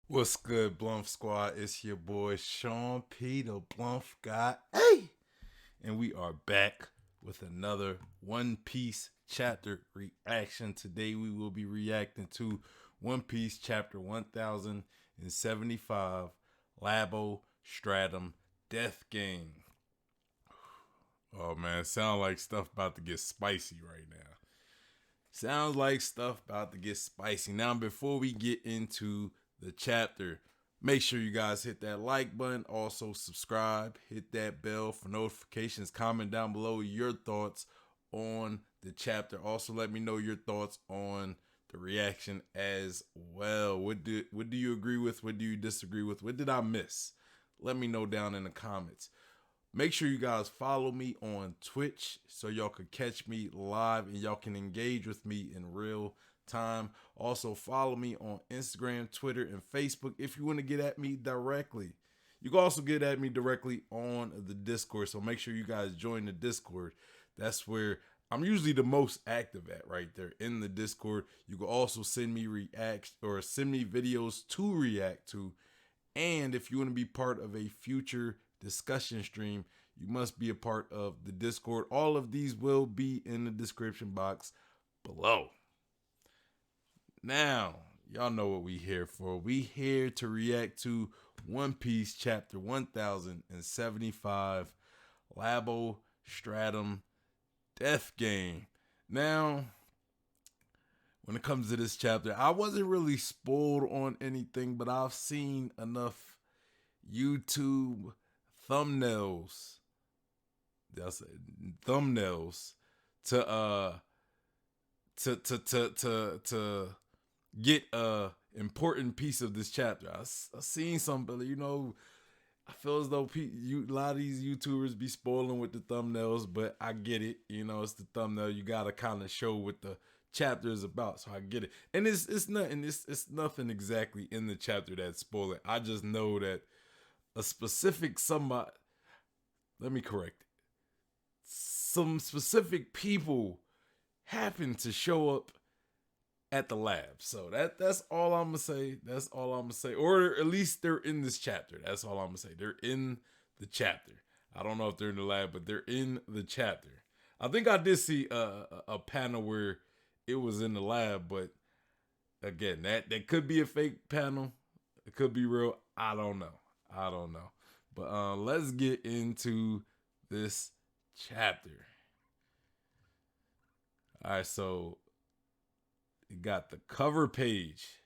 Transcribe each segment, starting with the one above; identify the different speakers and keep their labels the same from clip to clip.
Speaker 1: What's good, Bluff Squad? It's your boy Sean P, the Bluff guy. Hey! And we are back with another One Piece chapter reaction. Today we will be reacting to One Piece chapter 1075, Labo, Stratum, Death Game. Oh man, sound like stuff about to get spicy right now. Sounds like stuff about to get spicy. Now, before we get into the chapter, make sure you guys hit that like button. Also, subscribe, hit that bell for notifications. Comment down below your thoughts on the chapter. Also, let me know your thoughts on the reaction as well. What do you agree with? What do you disagree with? What did I miss? Let me know down in the comments. Make sure you guys follow me on Twitch so y'all can catch me live and y'all can engage with me in real time. Also, follow me on Instagram, Twitter, and Facebook if you want to get at me directly. You can also get at me directly on the Discord, so make sure you guys join the Discord. That's where I'm usually the most active at, right there in the Discord. You can also send me reacts or send me videos to react to. And if you want to be part of a future discussion stream, you must be a part of the Discord. All of these will be in the description box below. Now, y'all know what we here for. We here to react to One Piece chapter 1075, Labo, Stratum, Death Game. Now, when it comes to this chapter, I wasn't really spoiled on anything, but I've seen enough YouTube thumbnails. That's thumbnails to to get a important piece of this chapter. I seen some, but I feel as though a lot of these YouTubers be spoiling with the thumbnails, but I get it. It's the thumbnail. You gotta kind of show what the chapter is about, so I get it. And it's nothing exactly in the chapter that's spoiling. I just know that a specific somebody. Let me correct it. Some specific people happen to show up at the lab. So that's all I'm gonna say. That's all I'm gonna say. Or at least they're in this chapter. That's all I'm gonna say. They're in the chapter. I don't know if they're in the lab, but they're in the chapter. I think I did see a panel where it was in the lab, but again, that could be a fake panel. It could be real. I don't know. I don't know. But let's get into this chapter. All right, so you got the cover page.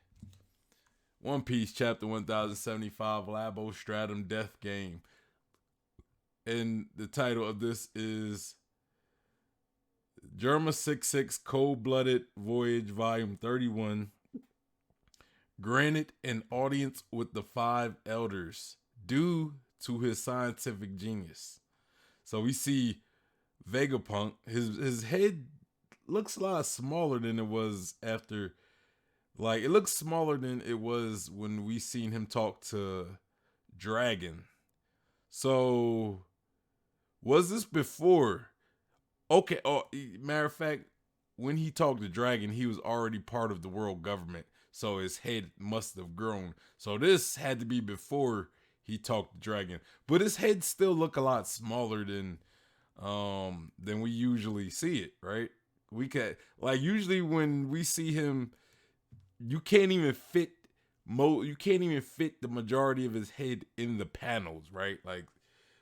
Speaker 1: One Piece chapter 1075, Labo Stratum Death Game. And the title of this is Germa 66 Cold Blooded Voyage Volume 31. Granted an audience with the five elders due to his scientific genius. So we see Vegapunk. His head looks a lot smaller than it was after. Like, it looks smaller than it was when we seen him talk to Dragon. So was this before? Okay. Oh, matter of fact, when he talked to Dragon, he was already part of the world government. So his head must have grown. So this had to be before he talked to Dragon. But his head still look a lot smaller than we usually see it, right? We can, like, usually when we see him, you can't even fit you can't even fit the majority of his head in the panels, right? Like,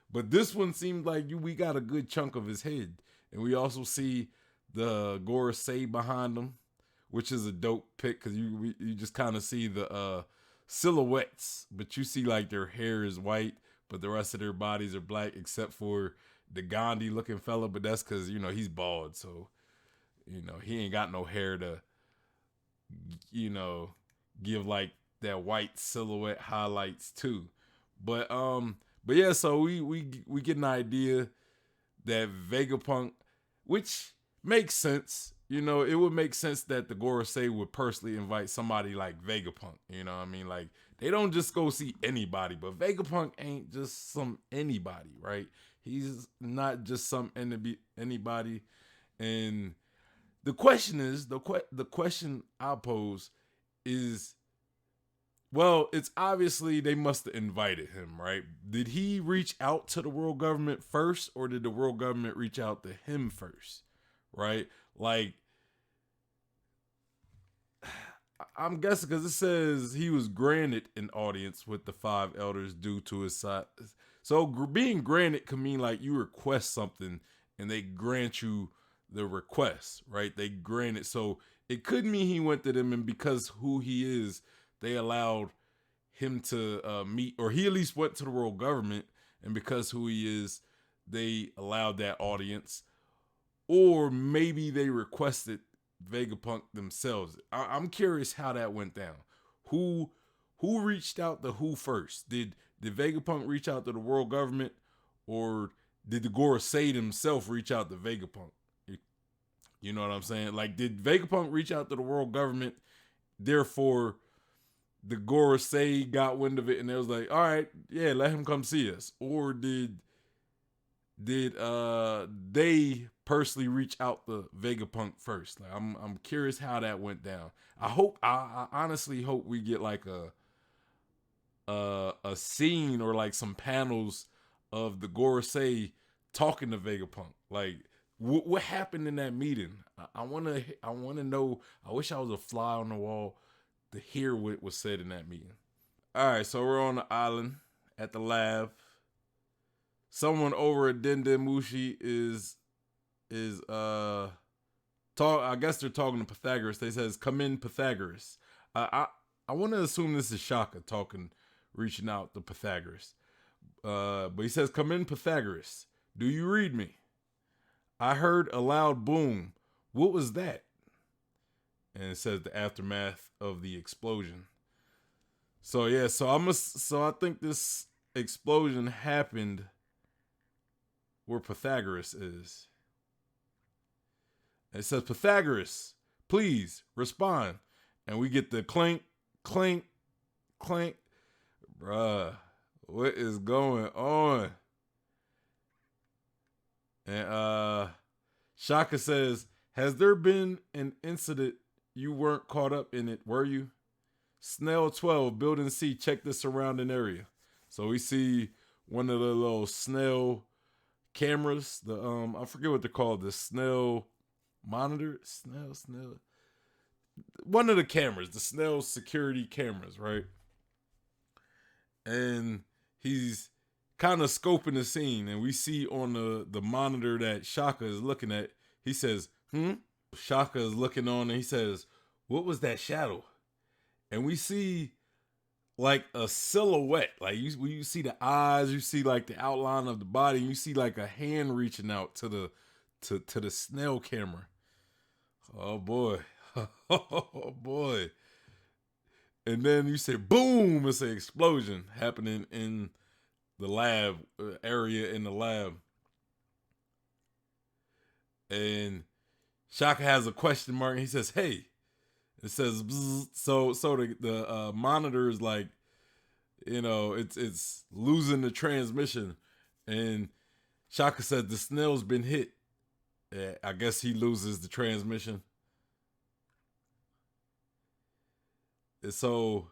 Speaker 1: but this one seemed like we got a good chunk of his head. And we also see the Gorosei behind him, which is a dope pic because you just kind of see the silhouettes, but you see like their hair is white, but the rest of their bodies are black except for the Gandhi looking fella. But that's because he's bald, so he ain't got no hair to you know give like that white silhouette highlights too. But yeah, so we get an idea that Vegapunk, which makes sense. It would make sense that the Gorosei would personally invite somebody like Vegapunk. You know what I mean? Like, they don't just go see anybody, but Vegapunk ain't just some anybody, right? He's not just some anybody. And the question is, the question I pose is, Well, it's obviously they must have invited him, right? Did he reach out to the world government first, or did the world government reach out to him first? Right? Like, I'm guessing because it says he was granted an audience with the five elders due to his size. So being granted can mean like you request something and they grant you the request, right? They grant it. So it could mean he went to them, and because who he is, they allowed him to meet, or he at least went to the world government, and because who he is, they allowed that audience. Or maybe they requested Vegapunk themselves. I'm curious how that went down. Who who reached out to who first? Did Vegapunk reach out to the world government, or did the Gorosei himself reach out to Vegapunk? You know what I'm saying? Like, did Vegapunk reach out to the world government? Therefore, the Gorosei got wind of it and they was like, "All right, yeah, let him come see us." Or did they personally reach out to Vegapunk first? Like, I'm curious how that went down. I honestly hope we get like a scene or like some panels of the Gorosei talking to Vegapunk. Like, what happened in that meeting? I wanna know. I wish I was a fly on the wall to hear what was said in that meeting. All right, so we're on the island at the lab. Someone over at Dendemushi is talk. I guess they're talking to Pythagoras. They says, "Come in, Pythagoras." I want to assume this is Shaka talking, reaching out to Pythagoras. But he says, "Come in, Pythagoras. Do you read me? I heard a loud boom. What was that?" And it says the aftermath of the explosion. So yeah, so I think this explosion happened where Pythagoras is. And it says, "Pythagoras, please respond." And we get the clink, clink, clink. Bruh, what is going on? And Shaka says, "Has there been an incident you weren't caught up in it, were you? Snell 12, Building C, check the surrounding area." So we see one of the little Snell cameras, the I forget what they're called, the Snell monitor, Snell. One of the cameras, the Snell security cameras, right? And he's kind of scoping the scene, and we see on the monitor that Shaka is looking at, he says, "Hmm?" Shaka is looking on and he says, "What was that shadow?" And we see like a silhouette. Like, when you see the eyes, you see like the outline of the body, you see like a hand reaching out to the Snell camera. Oh boy. Oh boy. And then you say boom, it's an explosion happening in the lab area in the lab. And Shaka has a question mark and he says, "Hey." It says bzz. So the monitor is like, it's losing the transmission, and Shaka said the Snell's been hit. I guess he loses the transmission, and so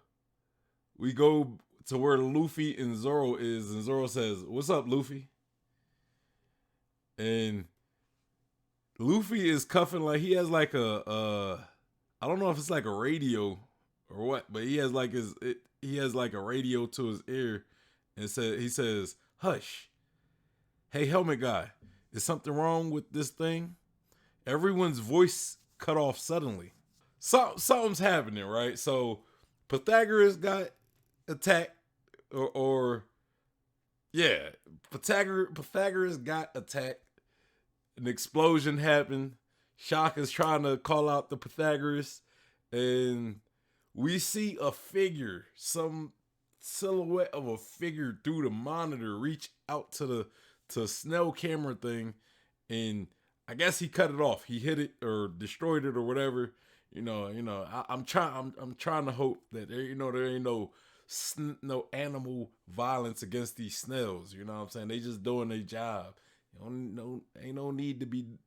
Speaker 1: we go to where Luffy and Zoro is, and Zoro says, "What's up, Luffy?" And Luffy is cuffing like he has like I don't know if it's like a radio or what, but he has like he has like a radio to his ear, and he says, "Hush, hey helmet guy, is something wrong with this thing?" Everyone's voice cut off suddenly. Something's happening, right? So Pythagoras got attacked, or yeah, Pythagoras got attacked. An explosion happened. Shaka's trying to call out the Pythagoras, and we see a figure, some silhouette of a figure through the monitor, reach out to the Snell camera thing, and I guess he cut it off. He hit it or destroyed it or whatever. I'm trying to hope that there ain't no animal violence against these snails. You know what I'm saying? They just doing their job. Ain't no need to be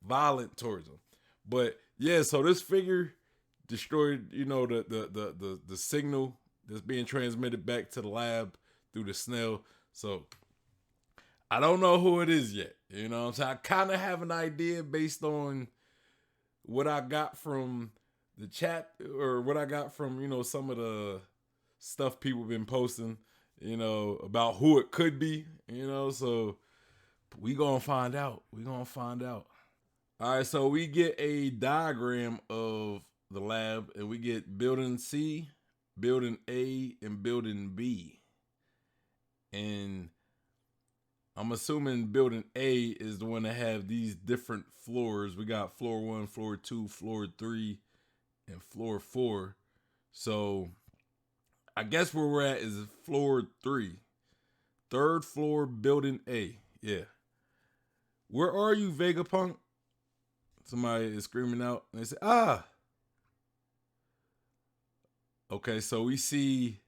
Speaker 1: violent towards them. But yeah, so this figure destroyed, the signal that's being transmitted back to the lab through the snail. So I don't know who it is yet. You know what I'm saying? I kind of have an idea based on what I got from the chat or what I got from, some of the stuff people been posting, about who it could be, so we gonna find out. All right, so we get a diagram of the lab and we get building C, building A, and building B. And I'm assuming building A is the one that have these different floors. We got floor 1, floor 2, floor 3, and floor 4. So I guess where we're at is floor 3. Third floor, building A. Yeah. Where are you, Vegapunk? Somebody is screaming out and they say, ah. Okay, so we see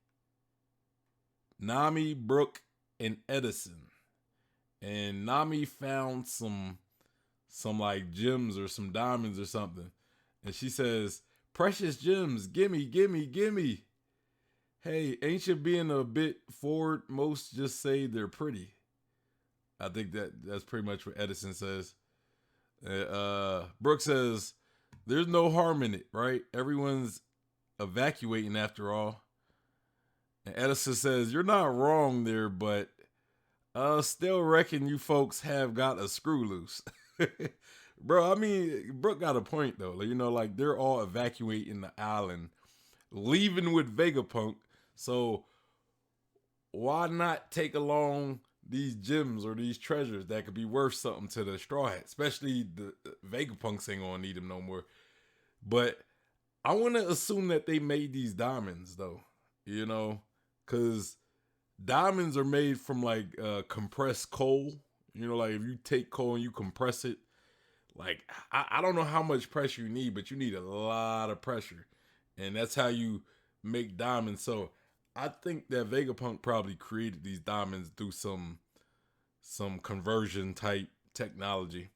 Speaker 1: Nami, Brooke, and Edison. And Nami found some like gems or some diamonds or something. And she says, precious gems, gimme, gimme, gimme. Hey, ain't you being a bit forward? Most just say they're pretty. I think that's pretty much what Edison says. Brooke says, there's no harm in it, right? Everyone's evacuating after all. And Edison says, you're not wrong there, but still reckon you folks have got a screw loose. Bro, I mean, Brooke got a point though. Like they're all evacuating the island, leaving with Vegapunk. So why not take along these gems or these treasures that could be worth something to the Straw Hat? Especially the Vegapunks ain't gonna need them no more. But I want to assume that they made these diamonds though, because diamonds are made from like compressed coal. Like if you take coal and you compress it, like I don't know how much pressure you need, but you need a lot of pressure, and that's how you make diamonds. So I think that Vegapunk probably created these diamonds through some conversion type technology.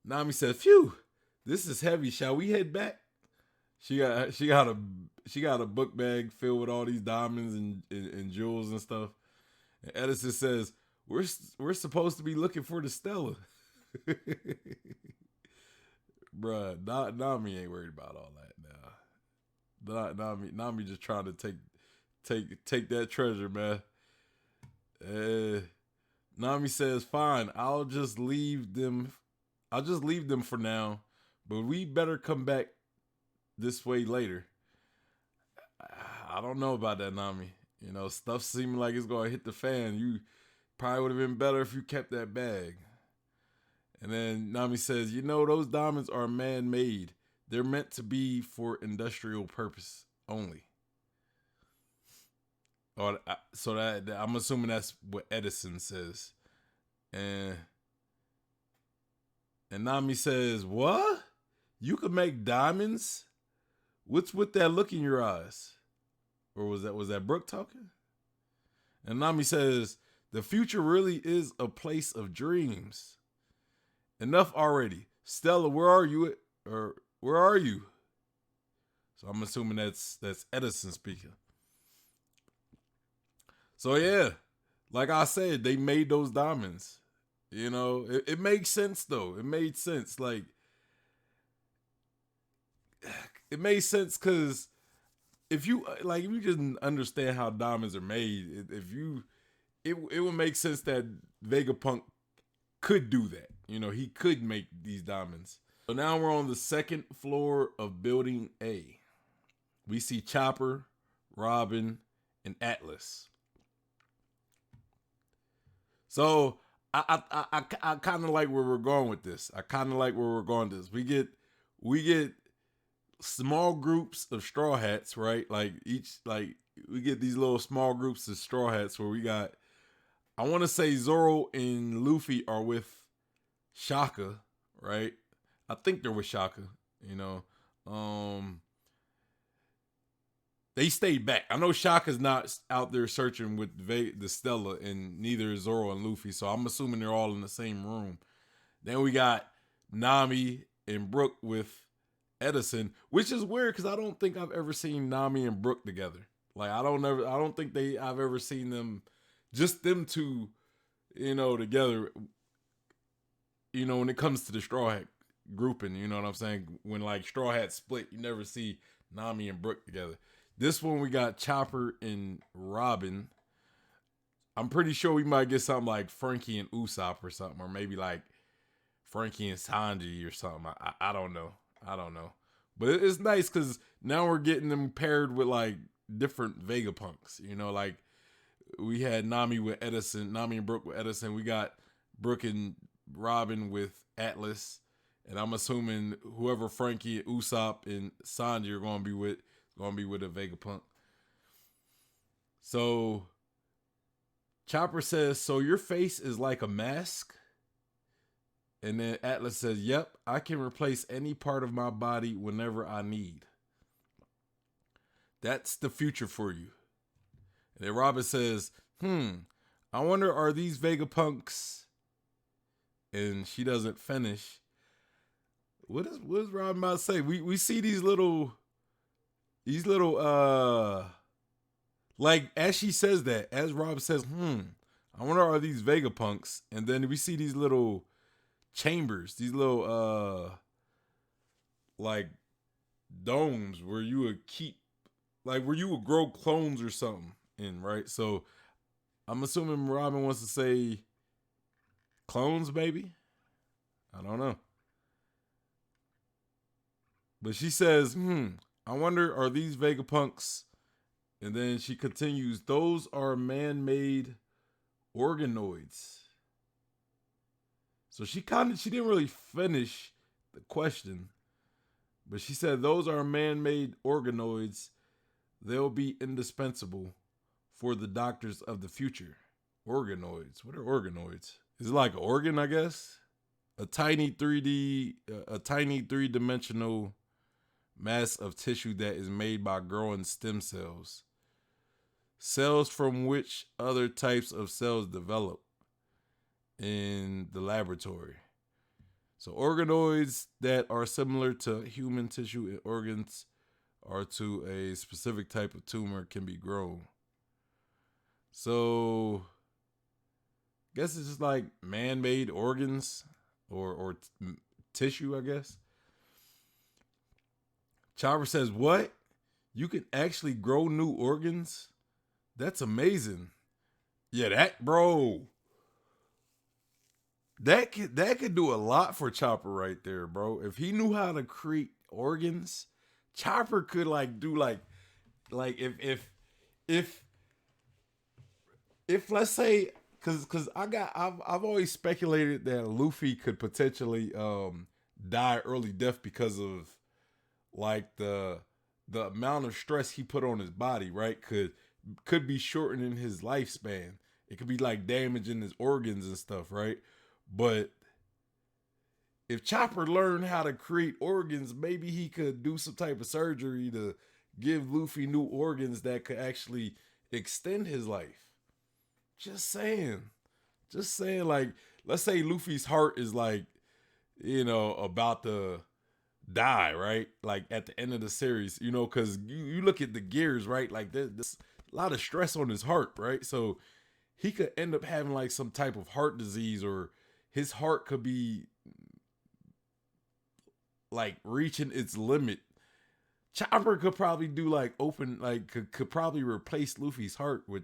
Speaker 1: Nami says, "Phew, this is heavy. Shall we head back?" She got a book bag filled with all these diamonds and jewels and stuff. And Edison says, "We're supposed to be looking for the Stella." Bruh, Nami ain't worried about all that now. Nami just trying to take that treasure, man. Nami says, "Fine, I'll just leave them for now, but we better come back this way later." I don't know about that, Nami. Stuff seeming like it's gonna hit the fan. You probably would have been better if you kept that bag. And then Nami says, those diamonds are man-made. They're meant to be for industrial purpose only. So that I'm assuming that's what Edison says. And Nami says, what? You could make diamonds? What's with that look in your eyes? Or was that Brooke talking? And Nami says, the future really is a place of dreams. Enough already. Stella, where are you? Or where are you? So I'm assuming that's Edison speaking. So yeah, like I said, they made those diamonds. It makes sense though. It made sense. Like, it made sense because if you just understand how diamonds are made, it would make sense that Vegapunk could do that. He could make these diamonds. So now we're on the second floor of building A. We see Chopper, Robin, and Atlas. So I kind of like where we're going with this. We get small groups of Straw Hats, right? We get these little small groups of Straw Hats where we got, I want to say Zoro and Luffy are with Shaka, right? I think they're with Shaka, They stayed back. I know Shaka's not out there searching with the Stella, and neither is Zoro and Luffy, so I'm assuming they're all in the same room. Then we got Nami and Brooke with Edison, which is weird because I don't think I've ever seen Nami and Brooke together. Like I don't think I've ever seen them, just them two, together. When it comes to the Straw Hat grouping, you know what I'm saying? When like Straw Hat split, you never see Nami and Brooke together. This one we got Chopper and Robin. I'm pretty sure we might get something like Frankie and Usopp or something, or maybe like Frankie and Sanji or something. I don't know. I don't know. But it's nice because now we're getting them paired with like different Vegapunks. Like we had Nami with Edison, Nami and Brooke with Edison. We got Brooke and Robin with Atlas. And I'm assuming whoever Frankie, Usopp, and Sanji are going to be with a Vegapunk. So Chopper says, "So your face is like a mask?" And then Atlas says, "Yep, I can replace any part of my body whenever I need. That's the future for you." And then Robin says, I wonder, are these Vegapunks?" And she doesn't finish. What is Robin about to say? We see these little like as she says that, as Rob says, I wonder, are these Vegapunks? And then we see these little chambers, these little like domes where you would keep, like where you would grow clones or something in, right? So I'm assuming Robin wants to say clones, maybe. I don't know. But she says, I wonder, are these Vegapunks? And then she continues, those are man-made organoids. So she didn't really finish the question, but she said those are man-made organoids. They'll be indispensable for the doctors of the future. Organoids. What are organoids? Is it like an organ, I guess? A tiny three-dimensional mass of tissue that is made by growing stem cells. Cells from which other types of cells develop in the laboratory. So organoids that are similar to human tissue and organs or to a specific type of tumor can be grown. So I guess it's just like man-made organs or tissue, I guess. Chopper says, what? You can actually grow new organs? That's amazing. Yeah, that could do a lot for Chopper right there, bro. If he knew how to create organs, Chopper could like do like if let's say, cause I've always speculated that Luffy could potentially die early death because of like the amount of stress he put on his body, right? Could be shortening his lifespan. It could be like damaging his organs and stuff, right? But if Chopper learned how to create organs, maybe he could do some type of surgery to give Luffy new organs that could actually extend his life. Just saying, like, let's say Luffy's heart is like, about to die, right? Like at the end of the series, because you look at the gears, right? Like there's a lot of stress on his heart, right? So he could end up having like some type of heart disease, or his heart could be like reaching its limit. Chopper could probably do like could probably replace Luffy's heart with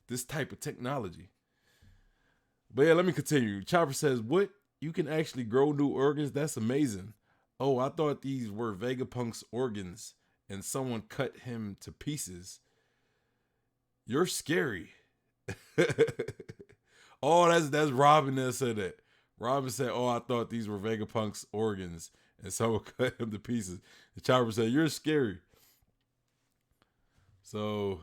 Speaker 1: this type of technology. But yeah, let me continue. Chopper says, what? You can actually grow new organs? That's amazing. Oh, I thought these were Vegapunk's organs and someone cut him to pieces. You're scary. Oh, that's Robin that said that. Robin said, oh, I thought these were Vegapunk's organs and someone cut him to pieces. And Chopper said, you're scary. So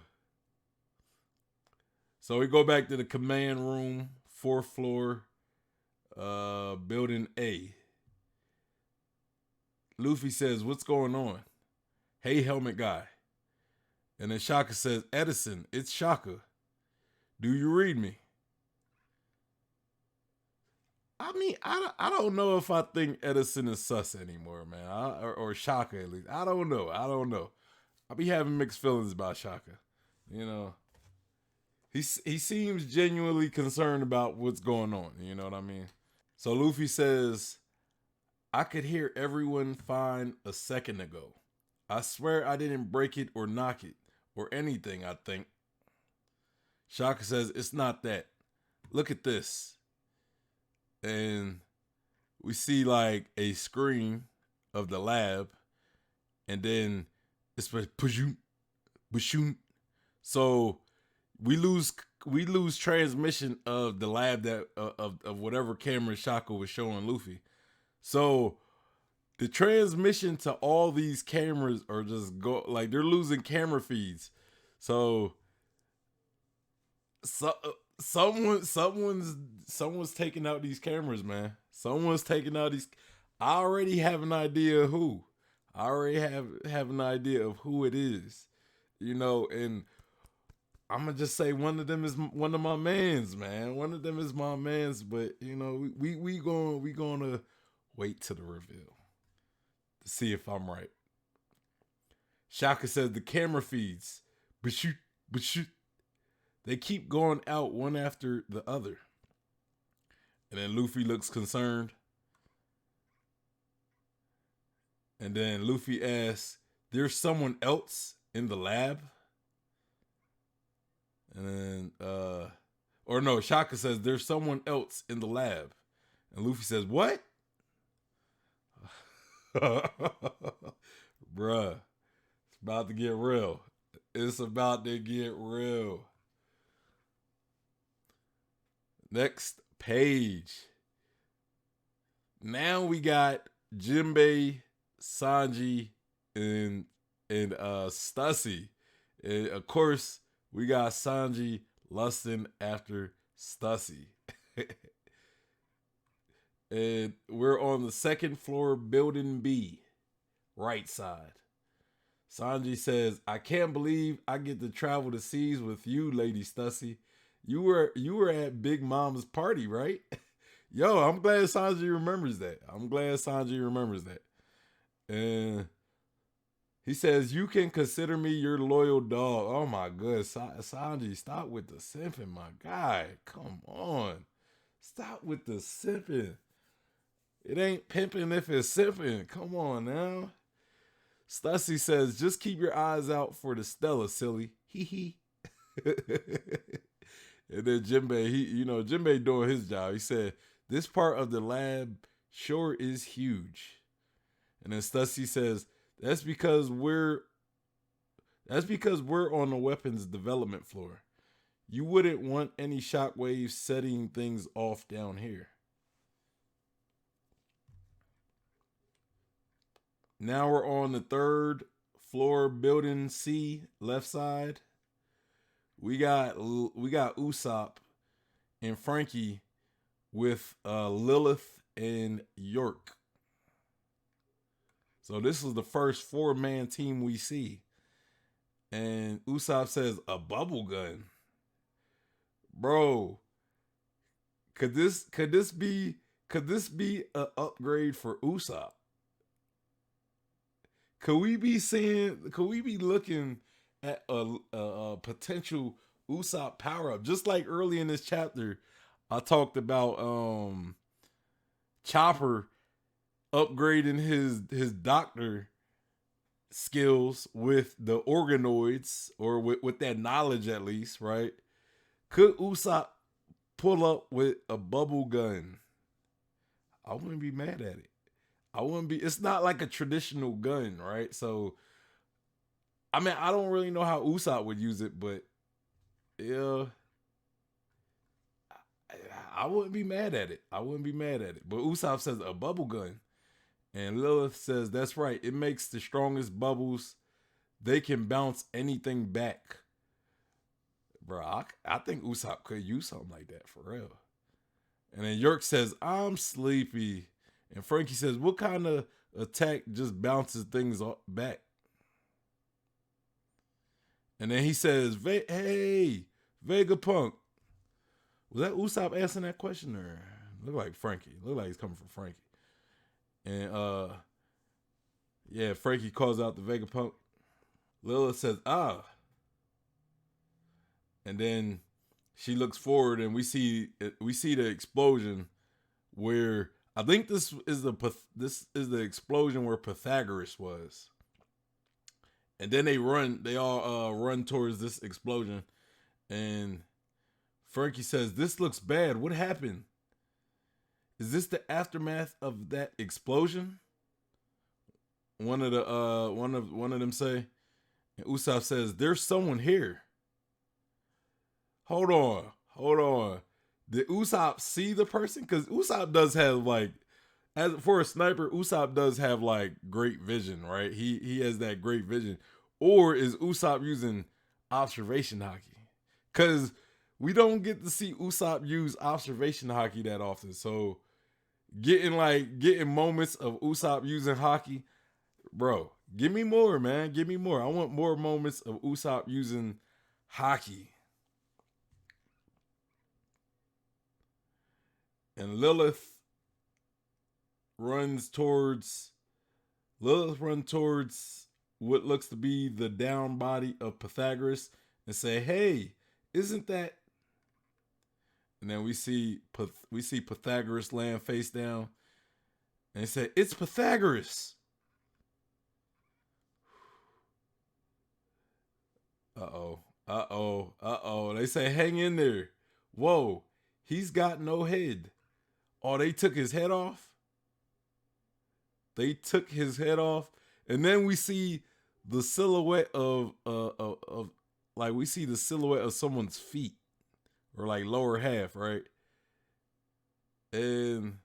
Speaker 1: we go back to the command room, 4th floor, building A. Luffy says, what's going on? Hey, helmet guy. And then Shaka says, Edison, it's Shaka. Do you read me? I mean, I don't know if I think Edison is sus anymore, man. Or Shaka at least. I don't know. I don't know. I be having mixed feelings about Shaka. You know, he seems genuinely concerned about what's going on. You know what I mean? So Luffy says, "I could hear everyone fine a second ago. I swear I didn't break it or knock it or anything. I think." Shaka says, "It's not that. Look at this." And we see like a screen of the lab, and then it's pushoon, pushoon. So we lose we lose transmission of the lab that of whatever camera Shaka was showing Luffy. So the transmission to all these cameras are just go like they're losing camera feeds. So so someone's taking out these cameras, man. Someone's taking out these. I already have an idea of who. I already have an idea of who it is, you know. And I'm gonna just say one of them is one of my mans, man. One of them is my mans. But you know, we gonna wait to the reveal to see if I'm right. Shaka says the camera feeds, but shoot, but shoot. They keep going out one after the other. And then Luffy looks concerned. And then Luffy asks, "There's someone else in the lab?" And then, or no, Shaka says, "There's someone else in the lab." And Luffy says, "What?" Bruh, it's about to get real. It's about to get real. Next page. Now we got Jinbei, Sanji, and Stussy. And of course, we got Sanji lusting after Stussy. And we're on the second floor, building B, right side. Sanji says, "I can't believe I get to travel the seas with you, Lady Stussy. You were at Big Mama's party, right?" Yo, I'm glad Sanji remembers that. I'm glad Sanji remembers that. And he says, "You can consider me your loyal dog." Oh my god, Sanji, stop with the simping, my guy. Come on. Stop with the simping. It ain't pimping if it's simping. Come on now. Stussy says, "Just keep your eyes out for the Stella, silly." Hee hee. And then Jinbei, Jinbei doing his job. He said, "This part of the lab sure is huge." And then Stussy says, That's because we're on the weapons development floor. You wouldn't want any shockwaves setting things off down here." Now we're on the third floor, building C, left side. We got Usopp and Frankie with Lilith and York. So this is the first 4-man team we see. And Usopp says, "A bubble gun." Bro, could this be an upgrade for Usopp? Could we be looking at a potential Usopp power up? Just like early in this chapter, I talked about Chopper upgrading his doctor skills with the organoids, or with that knowledge at least, right? Could Usopp pull up with a bubble gun? I wouldn't be mad at it. I wouldn't be. It's not like a traditional gun, right? So, I mean, I don't really know how Usopp would use it, but yeah, I wouldn't be mad at it. I wouldn't be mad at it. But Usopp says a bubble gun, and Lilith says that's right. It makes the strongest bubbles. They can bounce anything back. Bro, I think Usopp could use something like that for real. And then York says, "I'm sleepy." And Frankie says, "What kind of attack just bounces things back?" And then he says, "Hey, Vegapunk." Was that Usopp asking that question, or Look like Frankie. Look like he's coming from Frankie. And yeah, Frankie calls out the Vegapunk. Lilith says, ah. And then she looks forward and we see the explosion where I think this is the explosion where Pythagoras was. And then they all run towards this explosion. And Frankie says, "This looks bad. What happened? Is this the aftermath of that explosion?" One of them say, and Usopp says, "There's someone here." Hold on. Did Usopp see the person? Because Usopp does have like, as for a sniper, Usopp does have like great vision, right? He has that great vision. Or is Usopp using observation hockey? Because we don't get to see Usopp use observation hockey that often. So getting moments of Usopp using hockey, bro. Give me more, man. Give me more. I want more moments of Usopp using hockey. And Lilith runs towards what looks to be the down body of Pythagoras and say, "Hey, isn't that?" And then we see Pythagoras land face down, and they say, "It's Pythagoras." Uh oh. They say, "Hang in there." Whoa, he's got no head. Oh, they took his head off. They took his head off, and then we see the silhouette of like we see the silhouette of someone's feet or like lower half, right? And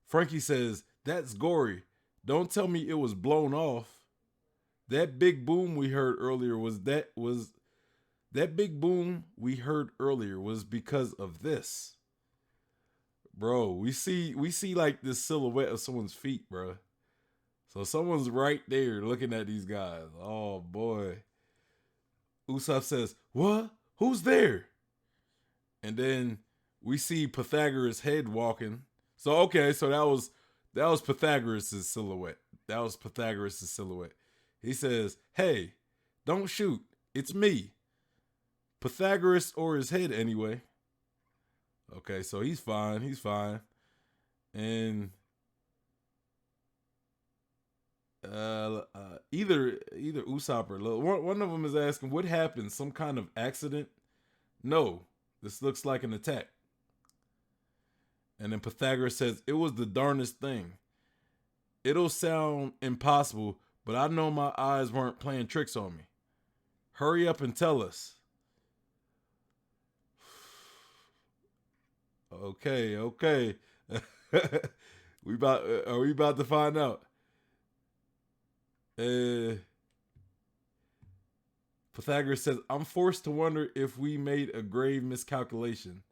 Speaker 1: Frankie says, "That's gory. Don't tell me it was blown off. That big boom we heard earlier was that big boom we heard earlier was because of this." Bro, we see like this silhouette of someone's feet, bro. So someone's right there looking at these guys. Oh boy. Usopp says, "What? Who's there?" And then we see Pythagoras' head walking. So okay, so that was Pythagoras' silhouette. That was Pythagoras' silhouette. He says, "Hey, don't shoot. It's me. Pythagoras or his head anyway." Okay, so he's fine. He's fine. And either Usopp or Lil, one of them is asking, "What happened? Some kind of accident?" "No, this looks like an attack." And then Pythagoras says, "It was the darnest thing. It'll sound impossible, but I know my eyes weren't playing tricks on me. Hurry up and tell us." Okay. Are we about to find out? Uh, Pythagoras says, "I'm forced to wonder if we made a grave miscalculation."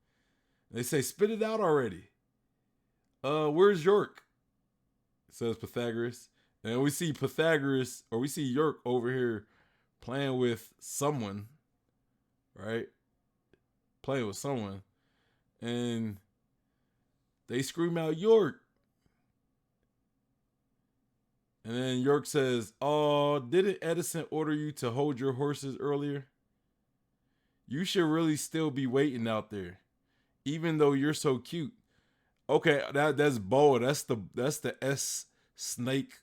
Speaker 1: They say, "Spit it out already." Where's York?" says Pythagoras. And we see York over here playing with someone, right? Playing with someone. And they scream out, "York." And then York says, "Oh, didn't Edison order you to hold your horses earlier? You should really still be waiting out there, even though you're so cute." Okay, that's Boa. That's the S snake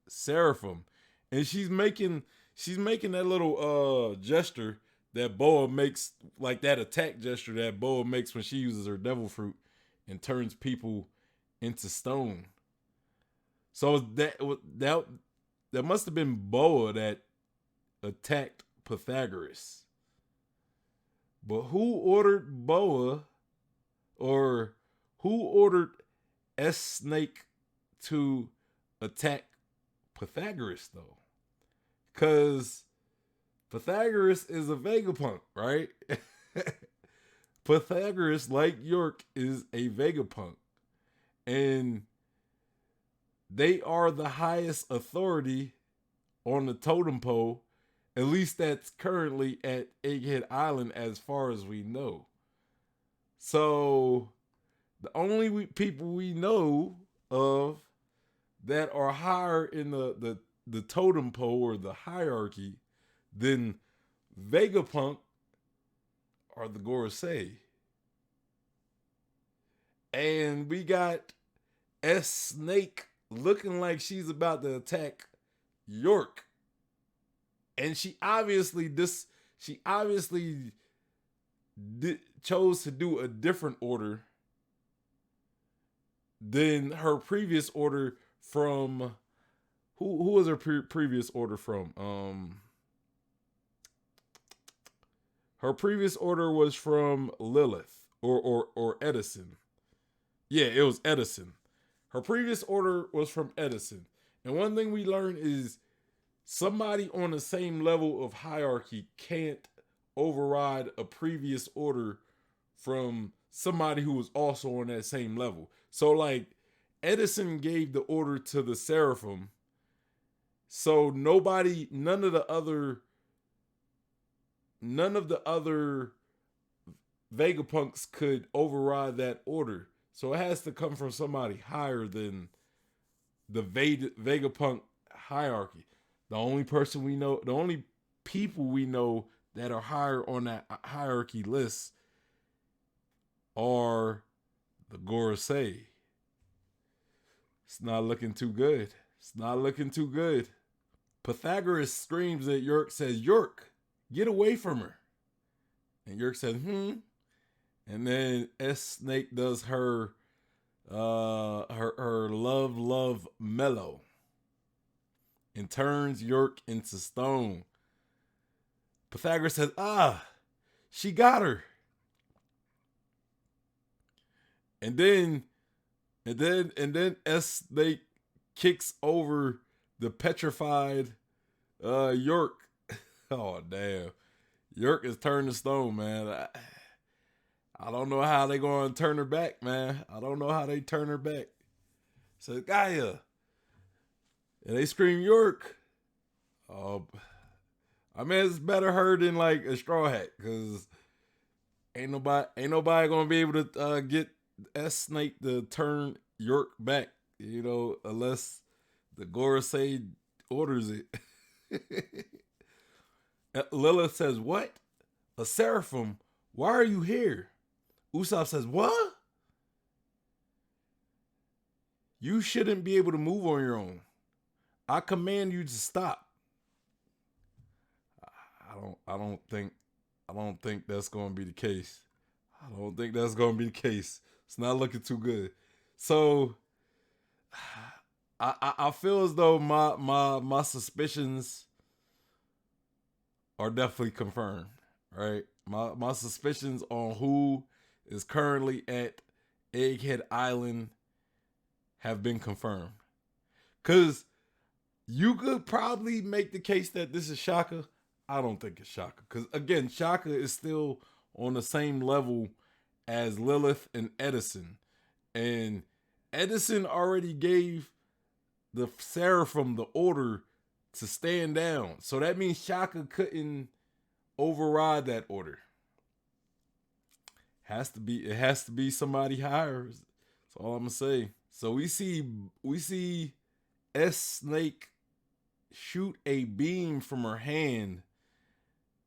Speaker 1: seraphim, and she's making that little gesture that Boa makes, like that attack gesture that Boa makes when she uses her devil fruit and turns people into stone. So that must have been Boa that attacked Pythagoras. But who ordered Boa, or who ordered S Snake to attack Pythagoras though? Because Pythagoras is a Vegapunk, right? Pythagoras, like York, is a Vegapunk. And they are the highest authority on the totem pole. At least that's currently at Egghead Island as far as we know. So The only people we know of that are higher in the totem pole or the hierarchy than Vegapunk are the Gorosei. And we got S Snake looking like she's about to attack York. And she obviously chose to do a different order than her previous order from who was her previous order from? Her previous order was from Lilith or Edison. Yeah, it was Edison. Her previous order was from Edison. And one thing we learned is somebody on the same level of hierarchy can't override a previous order from somebody who was also on that same level. So like Edison gave the order to the Seraphim. So none of the other Vegapunks could override that order. So it has to come from somebody higher than the Vegapunk hierarchy. The only people we know that are higher on that hierarchy list are the Gorosei. It's not looking too good. It's not looking too good. Pythagoras screams at York, says, "York, get away from her." And York says, And then S Snake does her love mellow and turns York into stone. Pythagoras says, she got her. And then S Snake kicks over the petrified York. Oh damn. York is turned to stone, man. I don't know how they going to turn her back, man. I don't know how they turn her back. So Gaia. And they scream York. I mean, it's better her than like a Straw Hat, because ain't nobody gonna be able to get S Snake to turn York back, unless the Gorosei orders it. Lilith says, "What? A Seraphim? Why are you here?" Usopp says, "What? You shouldn't be able to move on your own. I command you to stop." I don't think that's going to be the case. I don't think that's going to be the case. It's not looking too good. So I feel as though my suspicions are definitely confirmed, right? My suspicions on who is currently at Egghead Island have been confirmed. Because you could probably make the case that this is Shaka. I don't think it's Shaka. Because, again, Shaka is still on the same level as Lilith and Edison. And Edison already gave the Seraphim the order to stand down. So that means Shaka couldn't override that order. It has to be somebody higher. That's all I'm gonna say. So we see S Snake shoot a beam from her hand,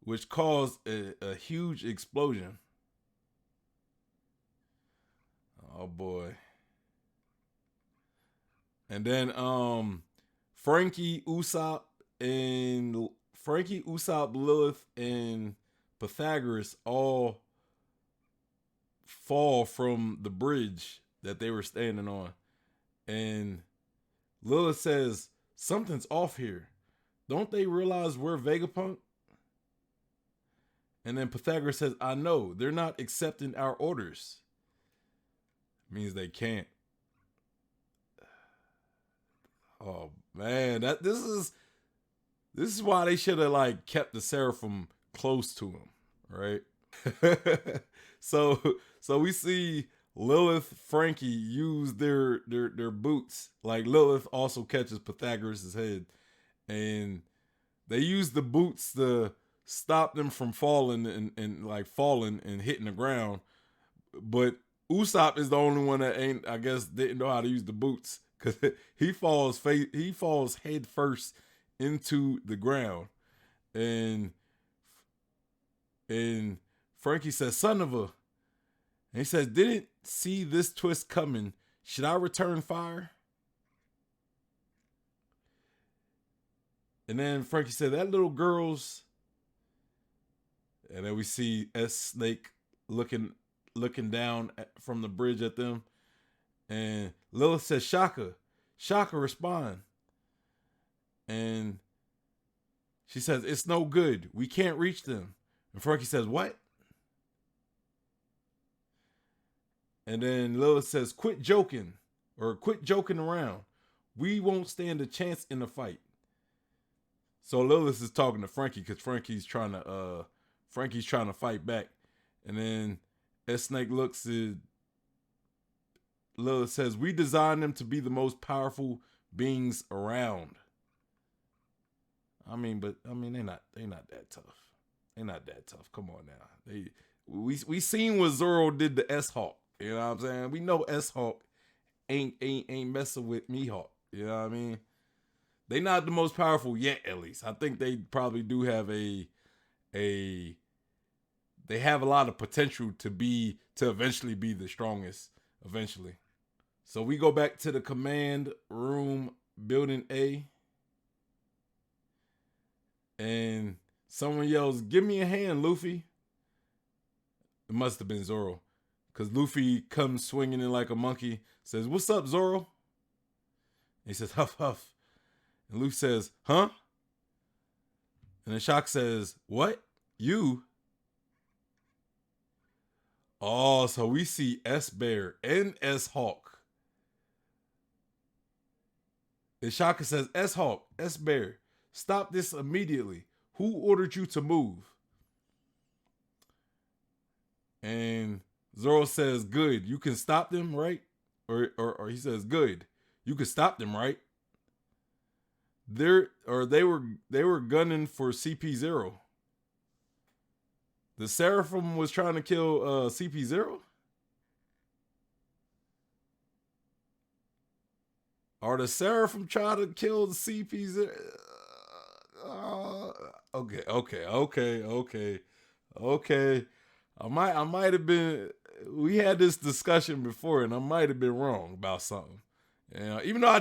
Speaker 1: which caused a huge explosion. Oh boy. And then Frankie, Usopp, Lilith, and Pythagoras all fall from the bridge that they were standing on. And Lilith says, "Something's off here. Don't they realize we're Vegapunk?" And then Pythagoras says, "I know. They're not accepting our orders." Means they can't. Oh man, this is why they should have like kept the Seraphim close to him, right? so we see Lilith, Frankie use their boots. Like Lilith also catches Pythagoras' head, and they use the boots to stop them from falling and hitting the ground. But Usopp is the only one that ain't, I guess, didn't know how to use the boots because he falls head first into the ground, and and Frankie says, "Son of a," and he says, "Didn't see this twist coming. Should I return fire?" And then Frankie said, "That little girl's," and then we see S Snake looking down from the bridge at them. And Lilith says, Shaka, respond. And she says, it's no good. We can't reach them. And Frankie says, what? And then Lilith says, quit joking around. We won't stand a chance in the fight. So Lilith is talking to Frankie because Frankie's trying to fight back. And then as Snake looks at Lilith says, we designed them to be the most powerful beings around. They're not that tough. They're not that tough. Come on now. We seen what Zoro did to S-Hawk. You know what I'm saying? We know S-Hawk ain't messing with Mihawk. You know what I mean? They not the most powerful yet, at least. I think they probably do have they have a lot of potential to eventually be the strongest eventually. So we go back to the command room, building A, and someone yells, give me a hand, Luffy. It must have been Zoro, because Luffy comes swinging in like a monkey, says, what's up, Zoro? And he says, huff, huff. And Luffy says, huh? And then Shock says, what? You? Oh, so we see S-Bear and S-Hawk. And Shaka says, S-Hawk, S-Bear, stop this immediately. Who ordered you to move? And Zoro says, good, you can stop them, right? Or he says, good, you can stop them, right? They were gunning for CP0. The Seraphim was trying to kill CP0? Or the Seraphim trying to kill the CP0? Okay. I might have been. We had this discussion before, and I might have been wrong about something. Even though I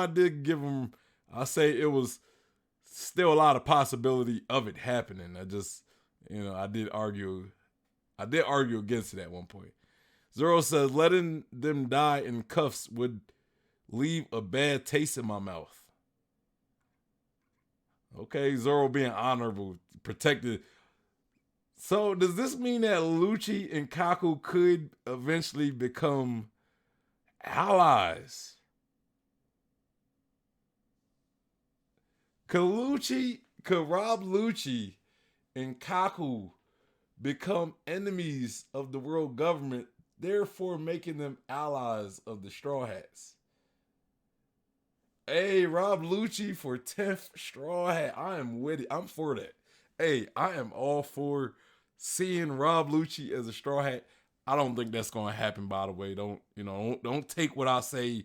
Speaker 1: did give him, I say it was still a lot of possibility of it happening. I did argue against it at one point. Zoro says letting them die in cuffs would leave a bad taste in my mouth. Okay, Zoro being honorable, protected. So does this mean that Lucci and Kaku could eventually become allies? Could Rob Lucci and Kaku become enemies of the world government, therefore making them allies of the Straw Hats? Hey, Rob Lucci for 10th Straw Hat. I am with it. I'm for that. Hey, I am all for seeing Rob Lucci as a Straw Hat. I don't think that's going to happen, by the way. Don't take what I say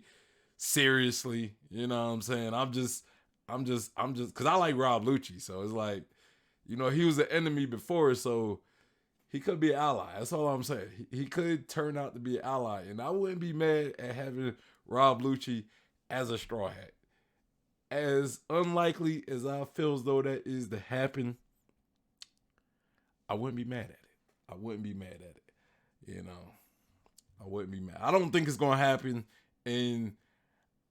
Speaker 1: seriously. You know what I'm saying? I'm just, because I like Rob Lucci. So it's like, he was an enemy before, so he could be an ally. That's all I'm saying. He could turn out to be an ally. And I wouldn't be mad at having Rob Lucci as a Straw Hat. As unlikely as I feel as though that is to happen, I wouldn't be mad at it. I wouldn't be mad I don't think it's going to happen, and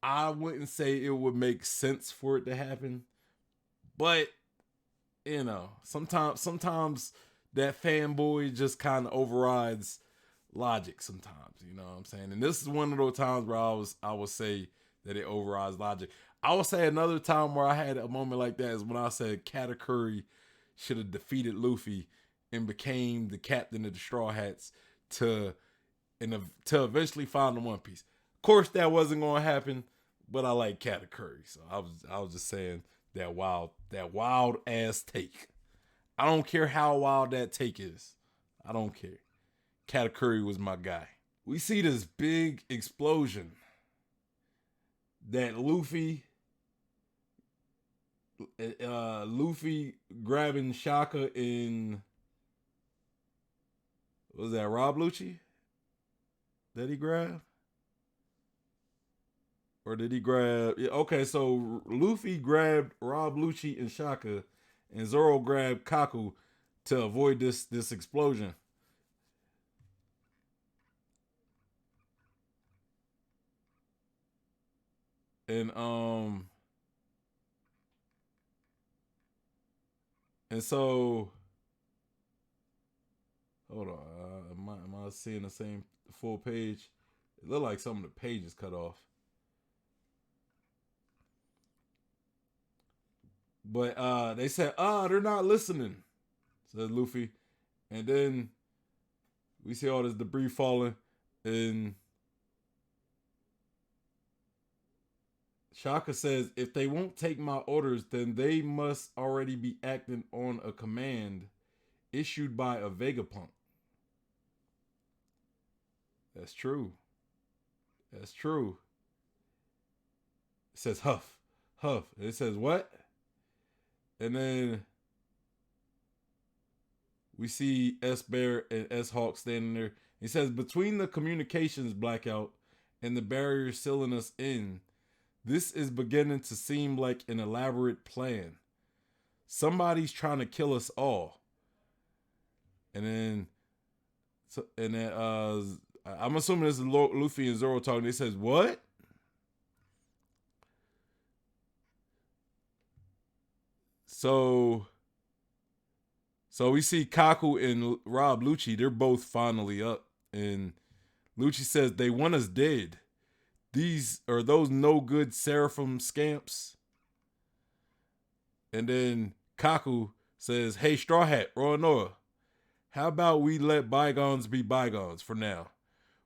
Speaker 1: I wouldn't say it would make sense for it to happen. But, sometimes that fanboy just kind of overrides logic sometimes, you know what I'm saying? And this is one of those times where I would say that it overrides logic. I would say another time where I had a moment like that is when I said Katakuri should have defeated Luffy and became the captain of the Straw Hats to eventually find the One Piece. Of course, that wasn't going to happen, but I like Katakuri, so I was just saying that wild ass take. I don't care how wild that take is. I don't care. Katakuri was my guy. we see this big explosion that Luffy grabbing Shaka in, was that Rob Lucci that he grabbed? Or did he grab? Yeah, okay, so Luffy grabbed Rob Lucci and Shaka, and Zoro grabbed Kaku to avoid this explosion. And and so hold on, am I seeing the same full page? It looked like some of the pages cut off. But they said, they're not listening, said Luffy. And then we see all this debris falling, and Shaka says, if they won't take my orders, then they must already be acting on a command issued by a Vegapunk. That's true. That's true. It says huff, huff. It says what? And then we see S Bear and S Hawk standing there. He says, between the communications blackout and the barrier sealing us in, this is beginning to seem like an elaborate plan. Somebody's trying to kill us all. And then, I'm assuming this is Luffy and Zoro talking. They says, what? So we see Kaku and Rob Lucci. They're both finally up. And Lucci says, they want us dead. These are those no good Seraphim scamps. And then Kaku says, hey, Straw Hat, Roronoa, how about we let bygones be bygones for now?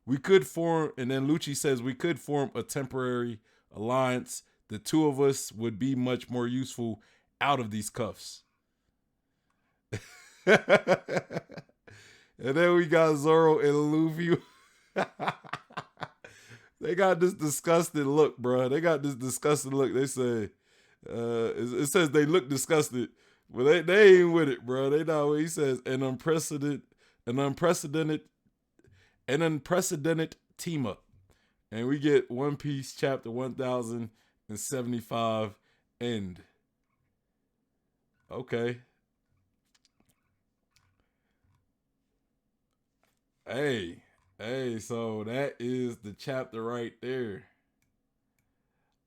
Speaker 1: We could form, and then Lucci says we could form a temporary alliance. The two of us would be much more useful out of these cuffs. And then we got Zoro and Luffy. They got this disgusted look, bro. They got this disgusted look. They say, it says they look disgusted, but they ain't with it, bro. They know what he says. An unprecedented team up. And we get One Piece chapter 1075 end. Okay. Hey, so that is the chapter right there.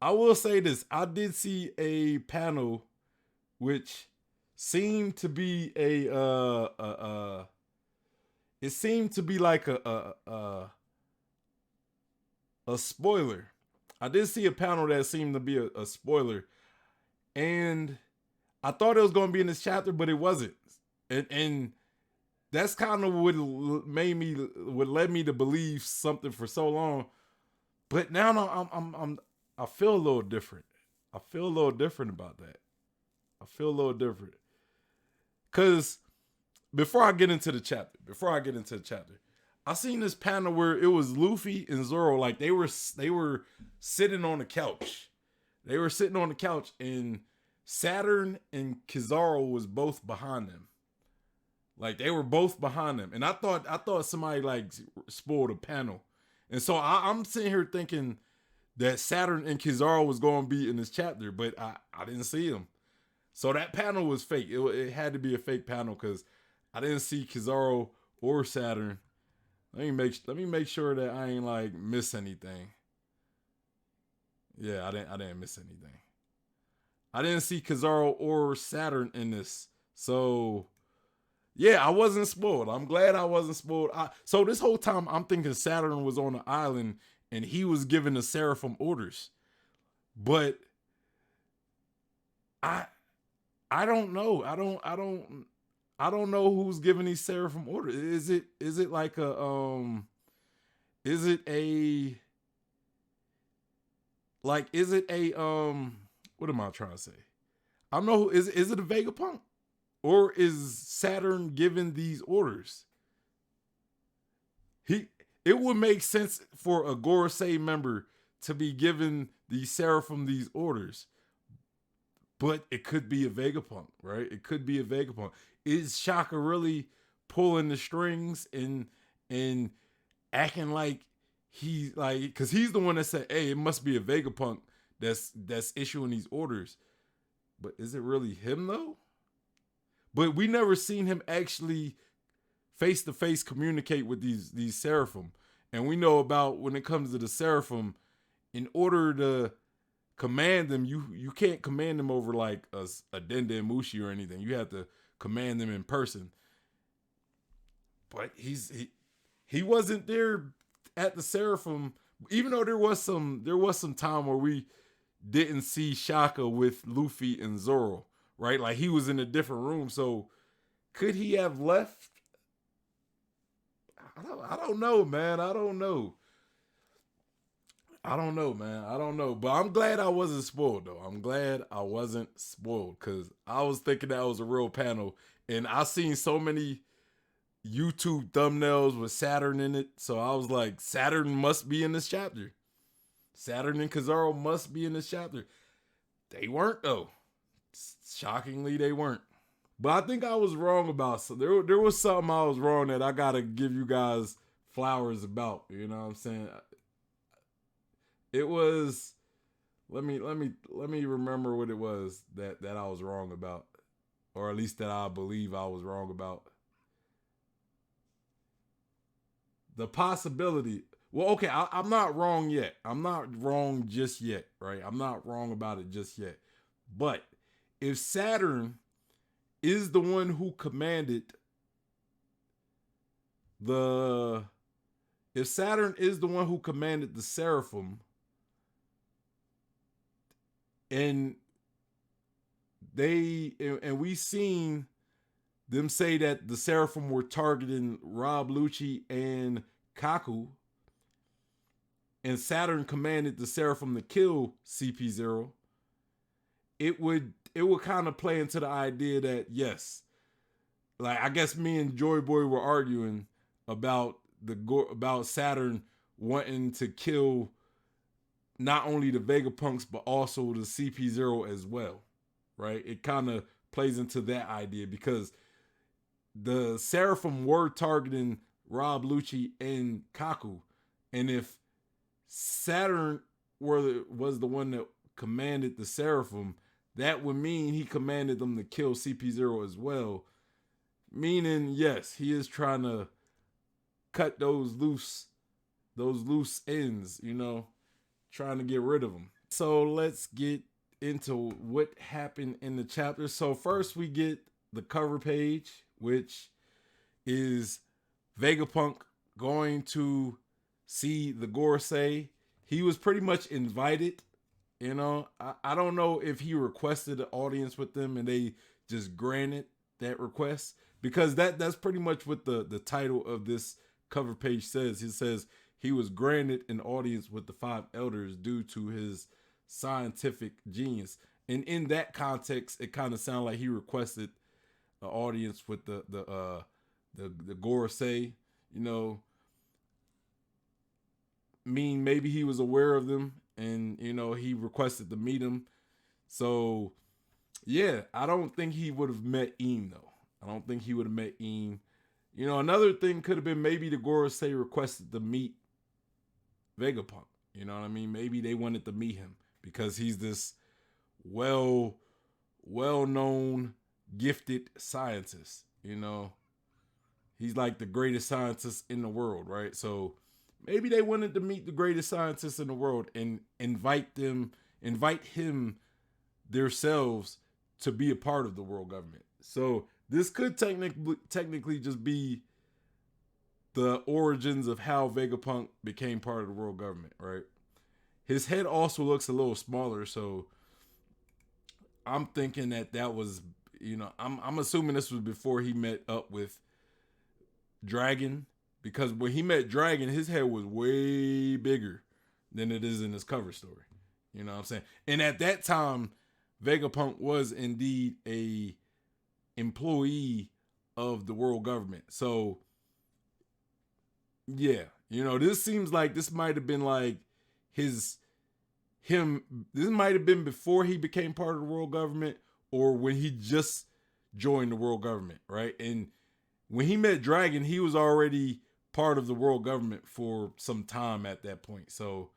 Speaker 1: I will say this. I did see a panel which seemed to be it seemed to be like a spoiler. I did see a panel that seemed to be a spoiler, and I thought it was going to be in this chapter, but it wasn't. And that's kind of what led me to believe something for so long. But now I feel a little different. I feel a little different about that. I feel a little different. Cause before I get into the chapter, I seen this panel where it was Luffy and Zoro, like they were sitting on the couch. They were sitting on the couch, and Saturn and Kizaru was both behind them. Like they were both behind them, and I thought somebody like spoiled a panel, and so I'm sitting here thinking that Saturn and Kizaru was going to be in this chapter, but I didn't see them. So that panel was fake. It had to be a fake panel because I didn't see Kizaru or Saturn. Let me make sure that I ain't like miss anything. Yeah, I didn't miss anything. I didn't see Kizaru or Saturn in this. So yeah, I wasn't spoiled. I'm glad I wasn't spoiled. So this whole time I'm thinking Saturn was on the island and he was giving the Seraphim orders. But I don't know. I don't know who's giving these Seraphim orders. Is it like a what am I trying to say? I don't know. Is it a Vegapunk? Or is Saturn giving these orders? It it would make sense for a Gorosei member to be giving the Seraphim these orders. But it could be a Vegapunk, right? It could be a Vegapunk. Is Shaka really pulling the strings and acting like he like because he's the one that said, "Hey, it must be a Vegapunk that's issuing these orders." But is it really him though? But we never seen him actually face to face communicate with these Seraphim, and we know about when it comes to the Seraphim, in order to command them, you can't command them over like a Dende Mushi or anything. You have to command them in person. But he wasn't there at the Seraphim, even though there was some time where we didn't see Shaka with Luffy and Zoro, right? Like he was in a different room. So could he have left? I don't know, man. I don't know. I don't know, man. I don't know. But I'm glad I wasn't spoiled, though. I'm glad I wasn't spoiled because I was thinking that was a real panel. And I seen so many YouTube thumbnails with Saturn in it. So I was like, Saturn must be in this chapter. Saturn and Kizaru must be in this chapter. They weren't, though. Shockingly, they weren't. But I think I was wrong about something. There was something I was wrong that I got to give you guys flowers about. You know what I'm saying? It was let me remember what it was that I was wrong about, or at least that I believe I was wrong about. The possibility. Well, okay, I'm not wrong yet. I'm not wrong just yet, right? I'm not wrong about it just yet. But if Saturn is the one who commanded the Seraphim, and we seen them say that the Seraphim were targeting Rob Lucci and Kaku, and Saturn commanded the Seraphim to kill CP0, it would kind of play into the idea that yes, like I guess me and Joy Boy were arguing about Saturn wanting to kill not only the Vegapunks, but also the CP0 as well, right? It kind of plays into that idea because the Seraphim were targeting Rob Lucci and Kaku. And if Saturn was the one that commanded the Seraphim, that would mean he commanded them to kill CP0 as well. Meaning, yes, he is trying to cut those loose ends, you know, trying to get rid of them. So let's get into what happened in the chapter. So first we get the cover page, which is Vegapunk going to see the Gorosei. He was pretty much invited, you know. I don't know if he requested an audience with them and they just granted that request, because that's pretty much what the title of this cover page says. It says he was granted an audience with the 5 elders due to his scientific genius. And in that context, it kind of sounded like he requested an audience with the Gorosei, you know. Maybe he was aware of them and, you know, he requested to meet him. So, yeah, I don't think he would have met Eam, though. I don't think he would have met Eam. You know, another thing could have been maybe the Gorosei requested to meet Vegapunk. You know what I mean? Maybe they wanted to meet him because he's this well-known, gifted scientist. You know, he's like the greatest scientist in the world, right? So maybe they wanted to meet the greatest scientist in the world and invite him themselves to be a part of the world government. So this could technically just be the origins of how Vegapunk became part of the world government, right? His head also looks a little smaller, so I'm thinking that was, you know, I'm assuming this was before he met up with Dragon, because when he met Dragon, his head was way bigger than it is in this cover story. You know what I'm saying? And at that time, Vegapunk was indeed a employee of the world government. So, yeah, You know, this seems like this might have been like his him. This might have been before he became part of the world government, or when he just joined the world government, right? And when he met Dragon, he was already part of the world government for some time at that point. So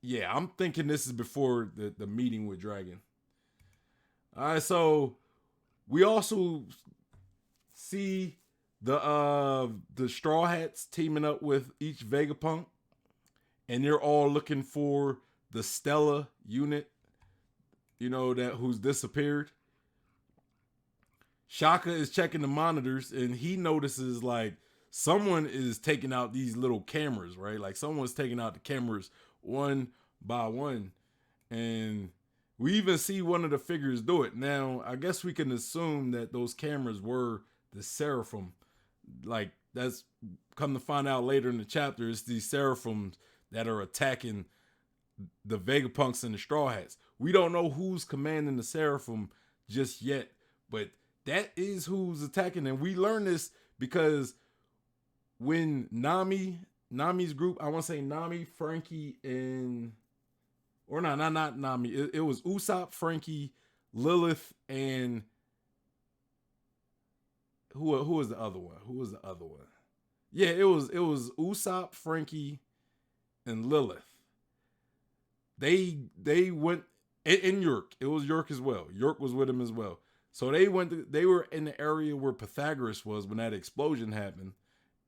Speaker 1: yeah, I'm thinking this is before the meeting with Dragon. All right, so we also see the Straw Hats teaming up with each Vegapunk, and they're all looking for the Stella unit, you know, that who's disappeared. Shaka is checking the monitors, and he notices like someone is taking out these little cameras, right? Like someone's taking out the cameras one by one, and we even see one of the figures do it. Now, I guess we can assume that those cameras were the Seraphim. Like that's come to find out later in the chapter, it's these Seraphims that are attacking the Vegapunks and the Straw Hats. We don't know who's commanding the Seraphim just yet, but that is who's attacking. And we learn this because when Nami's group, I want to say Nami, Frankie, and or not Nami. It was Usopp, Frankie, Lilith, and who was the other one? Who was the other one? Yeah, it was Usopp, Frankie, and Lilith. They went in York. It was York as well. York was with him as well. So they were in the area where Pythagoras was when that explosion happened,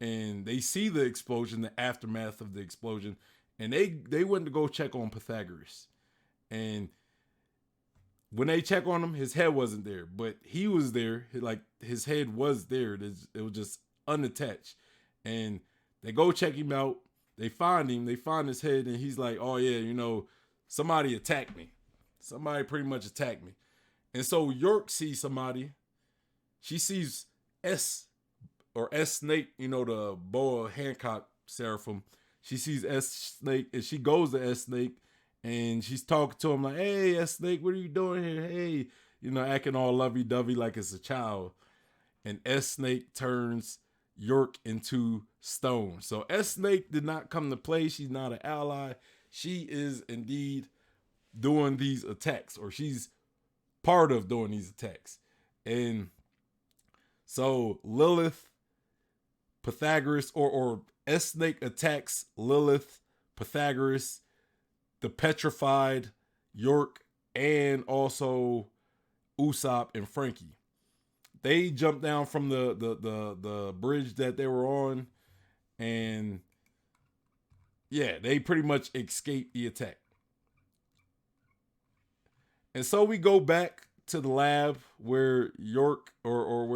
Speaker 1: and they see the explosion, the aftermath of the explosion, and they went to go check on Pythagoras. And when they check on him, his head wasn't there, but he was there. Like his head was there. It was just unattached. And they go check him out. They find him. They find his head, and he's like, "Oh yeah, you know, somebody attacked me. Somebody pretty much attacked me." And so York sees somebody. She sees S Snake, you know, the Boa Hancock Seraphim. She sees S Snake, and she goes to S Snake, and she's talking to him like, "Hey, S Snake, what are you doing here? Hey," you know, acting all lovey-dovey like it's a child. And S Snake turns York into stone. So S Snake did not come to play. She's not an ally. She is indeed doing these attacks, or she's part of doing these attacks. And so Lilith, Pythagoras, or S Snake attacks Lilith, Pythagoras, the petrified York, and also Usopp and Frankie. They jumped down from the bridge that they were on, and yeah, they pretty much escaped the attack. And so we go back to the lab where York or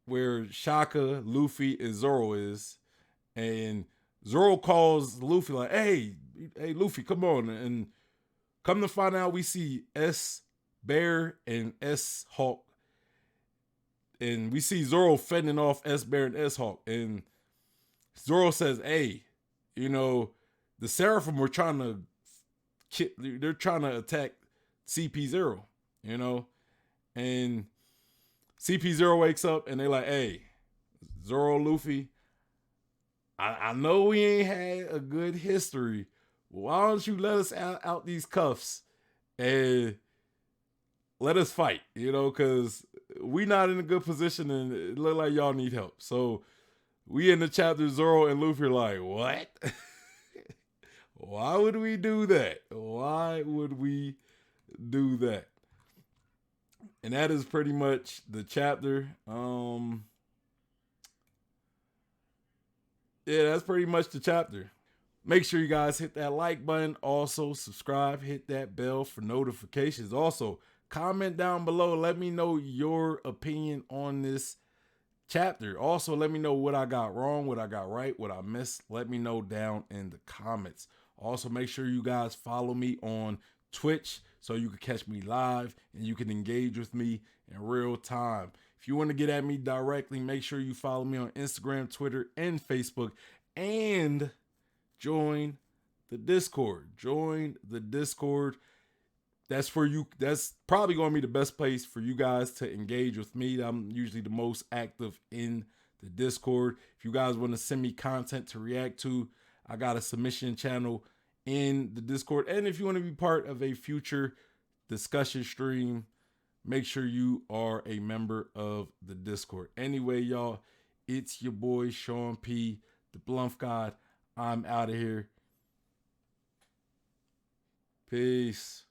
Speaker 1: where Shaka, Luffy, and Zoro is, and Zoro calls Luffy like, "Hey, Luffy, come on!" And come to find out, we see S Bear and S Hawk, and we see Zoro fending off S Bear and S Hawk, and Zoro says, "Hey, you know, the Seraphim were they're trying to attack CP0, you know," and CP0 wakes up and they're like, "Hey, Zoro, Luffy, I know we ain't had a good history. Why don't you let us out these cuffs and let us fight, you know, because we not in a good position and it look like y'all need help." So we in the chapter, Zoro and Luffy are like, "What?" Why would we do that? Why would we do that? And that is pretty much the chapter. Yeah, that's pretty much the chapter. Make sure you guys hit that like button. Also, subscribe, hit that bell for notifications. Also, comment down below. Let me know your opinion on this chapter. Also, let me know what I got wrong, what I got right, what I missed. Let me know down in the comments. Also, make sure you guys follow me on Twitch so you can catch me live and you can engage with me in real time. If you want to get at me directly, make sure you follow me on Instagram, Twitter, and Facebook, and join the Discord. Join the Discord. That's for you. That's probably going to be the best place for you guys to engage with me. I'm usually the most active in the Discord. If you guys want to send me content to react to, I got a submission channel in the Discord. And if you want to be part of a future discussion stream, make sure you are a member of the Discord. Anyway, y'all, it's your boy Sean P, the Bluff God. I'm out of here. Peace.